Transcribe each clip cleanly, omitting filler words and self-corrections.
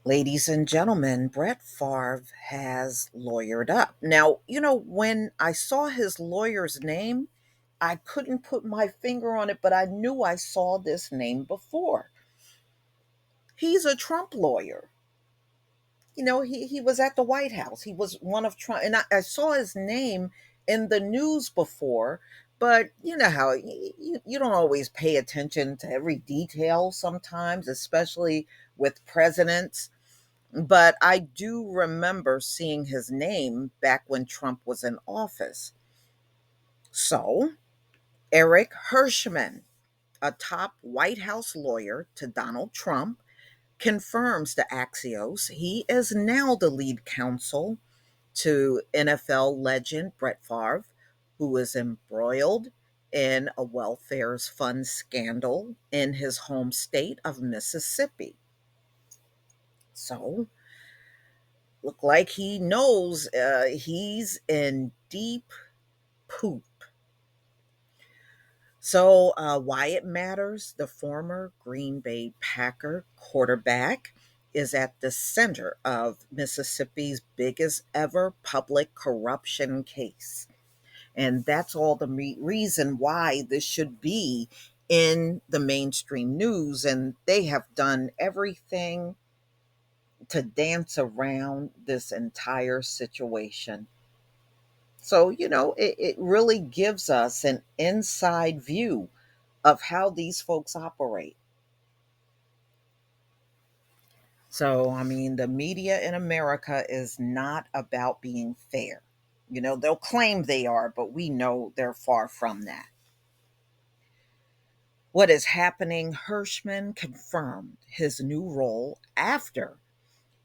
Ladies and gentlemen, Brett Favre has lawyered up. Now, when I saw his lawyer's name, I couldn't put my finger on it, but I knew I saw this name before. He's a Trump lawyer. He was at the White House. He was one of Trump, and I saw his name in the news before, but you know how you don't always pay attention to every detail sometimes, especially with presidents. But I do remember seeing his name back when Trump was in office. So, Eric Herschmann, a top White House lawyer to Donald Trump, confirms to Axios he is now the lead counsel to NFL legend Brett Favre, who is embroiled in a welfare fund scandal in his home state of Mississippi. So, look like he knows he's in deep poop. So, why it matters, the former Green Bay Packer quarterback is at the center of Mississippi's biggest ever public corruption case. And that's all the reason why this should be in the mainstream news. And they have done everything to dance around this entire situation. So, it really gives us an inside view of how these folks operate. So, I mean, the media in America is not about being fair. They'll claim they are, but we know they're far from that. What is happening? Hirschman confirmed his new role after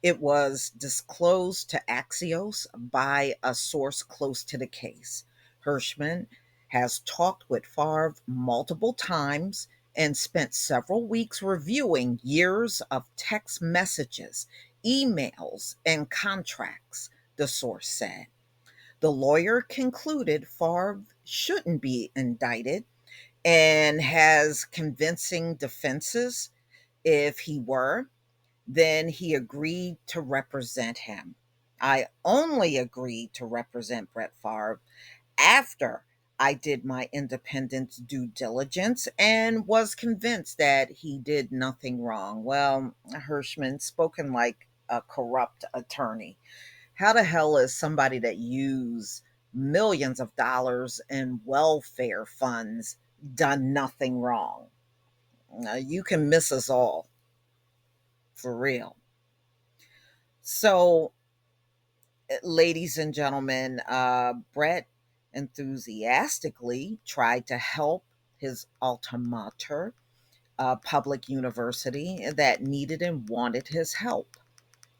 it was disclosed to Axios by a source close to the case. Hirschman has talked with Favre multiple times and spent several weeks reviewing years of text messages, emails, and contracts, the source said. The lawyer concluded Favre shouldn't be indicted and has convincing defenses if he were. Then he agreed to represent him. I only agreed to represent Brett Favre after I did my independent due diligence and was convinced that he did nothing wrong. Well, Hirschman, spoken like a corrupt attorney. How the hell is somebody that used millions of dollars in welfare funds done nothing wrong? You can miss us all, for real. So, ladies and gentlemen, Brett enthusiastically tried to help his alma mater, a public university that needed and wanted his help.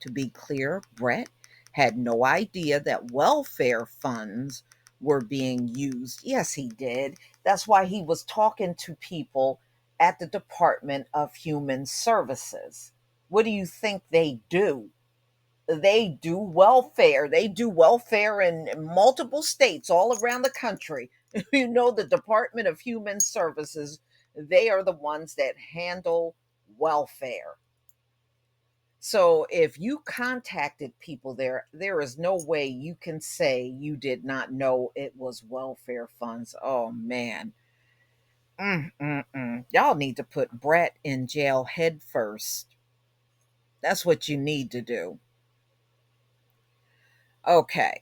To be clear, Brett had no idea that welfare funds were being used. Yes, he did. That's why he was talking to people at the Department of Human Services. What do you think they do? They do welfare. They do welfare in multiple states all around the country. The Department of Human Services, they are the ones that handle welfare. So if you contacted people there, there is no way you can say you did not know it was welfare funds. Oh man. Y'all need to put Brett in jail head first. That's what you need to do. Okay.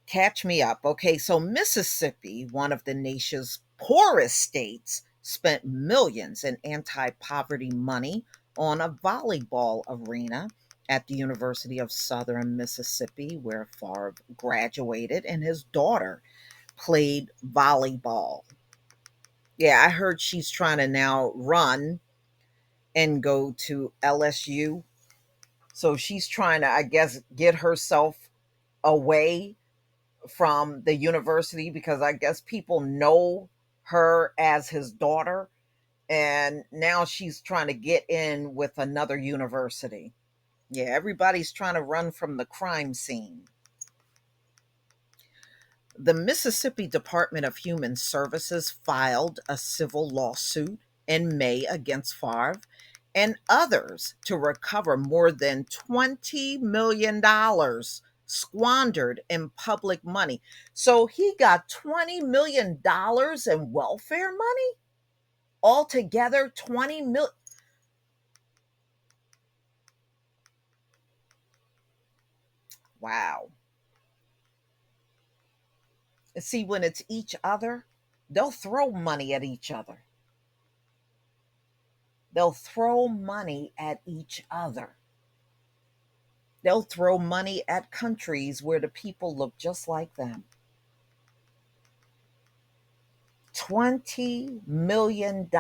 Catch me up. Okay, so Mississippi, one of the nation's poorest states, spent millions in anti poverty money on a volleyball arena at the University of Southern Mississippi, where Favre graduated and his daughter played volleyball. Yeah, I heard she's trying to now run and go to LSU. So she's trying to, I guess, get herself away from the university because I guess people know her as his daughter. And now she's trying to get in with another university. Yeah, everybody's trying to run from the crime scene. The Mississippi Department of Human Services filed a civil lawsuit in May against Favre and others to recover more than $20 million squandered in public money. So he got $20 million in welfare money? Altogether, 20 mil. Wow. See, when it's each other, they'll throw money at each other. They'll throw money at each other. They'll throw money at countries where the people look just like them. $20 million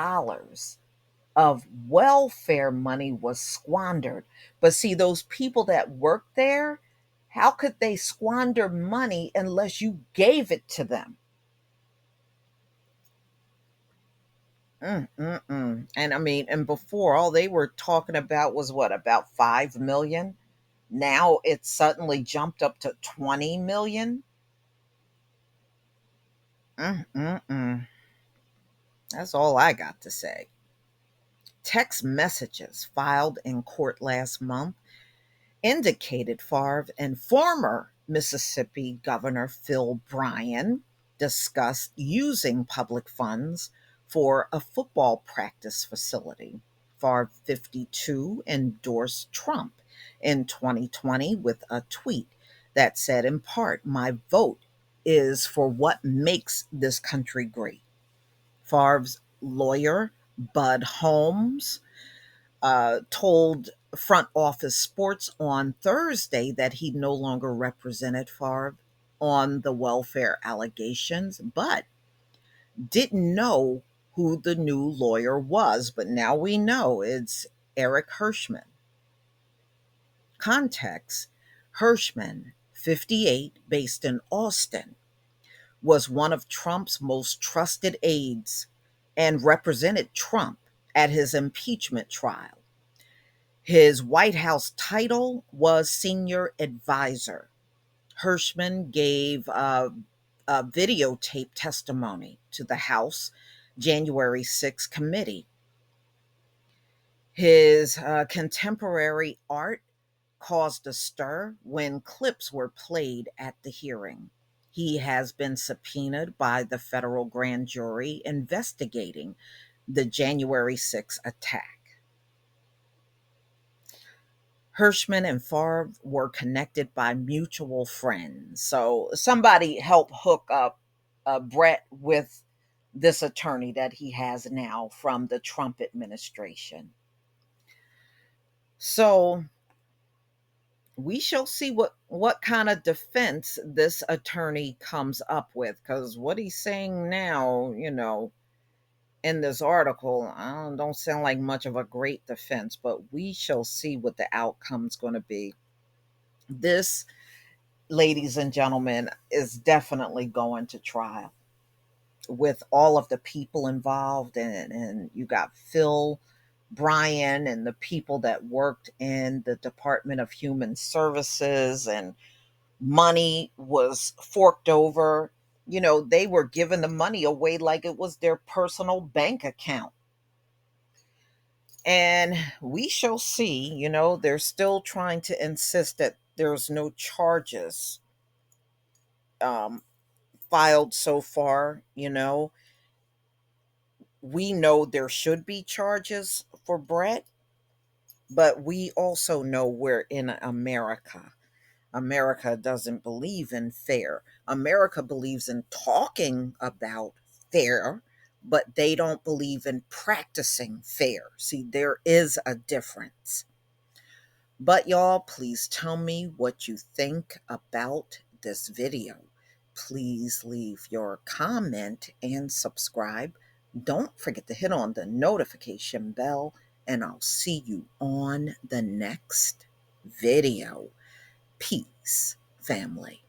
of welfare money was squandered. But see, those people that work there, how could they squander money unless you gave it to them? And I mean, and before all they were talking about was what, about 5 million? Now it's suddenly jumped up to 20 million. Mm-mm-mm. That's all I got to say. Text messages filed in court last month indicated Favre and former Mississippi Governor Phil Bryant discussed using public funds for a football practice facility. Favre, 52, endorsed Trump in 2020 with a tweet that said, in part, "My vote is for what makes this country great." Favre's lawyer, Bud Holmes, told Front Office Sports on Thursday that he no longer represented Favre on the welfare allegations, but didn't know who the new lawyer was. But now we know it's Eric Herschmann. Context: Herschmann, 58, based in Austin, was one of Trump's most trusted aides and represented Trump at his impeachment trial. His White House title was senior advisor. Herschmann gave a videotape testimony to the House January 6 committee. His contemporary art caused a stir when clips were played at the hearing. He has been subpoenaed by the federal grand jury investigating the January 6 attack. Herschmann and Favre were connected by mutual friends. So somebody helped hook up Brett with this attorney that he has now from the Trump administration. So we shall see what kind of defense this attorney comes up with, because what he's saying now, in this article, don't sound like much of a great defense, but we shall see what the outcome's going to be. This, ladies and gentlemen, is definitely going to trial with all of the people involved. And you got Phil Bryan and the people that worked in the Department of Human Services, and money was forked over. They were giving the money away like it was their personal bank account. And we shall see. They're still trying to insist that there's no charges um, filed so far. We know there should be charges for Brett, but we also know we're in America. America doesn't believe in fair. America believes in talking about fair, but they don't believe in practicing fair. See, there is a difference. But y'all, please tell me what you think about this video. Please leave your comment and subscribe. Don't forget to hit on the notification bell, and I'll see you on the next video. Peace, family.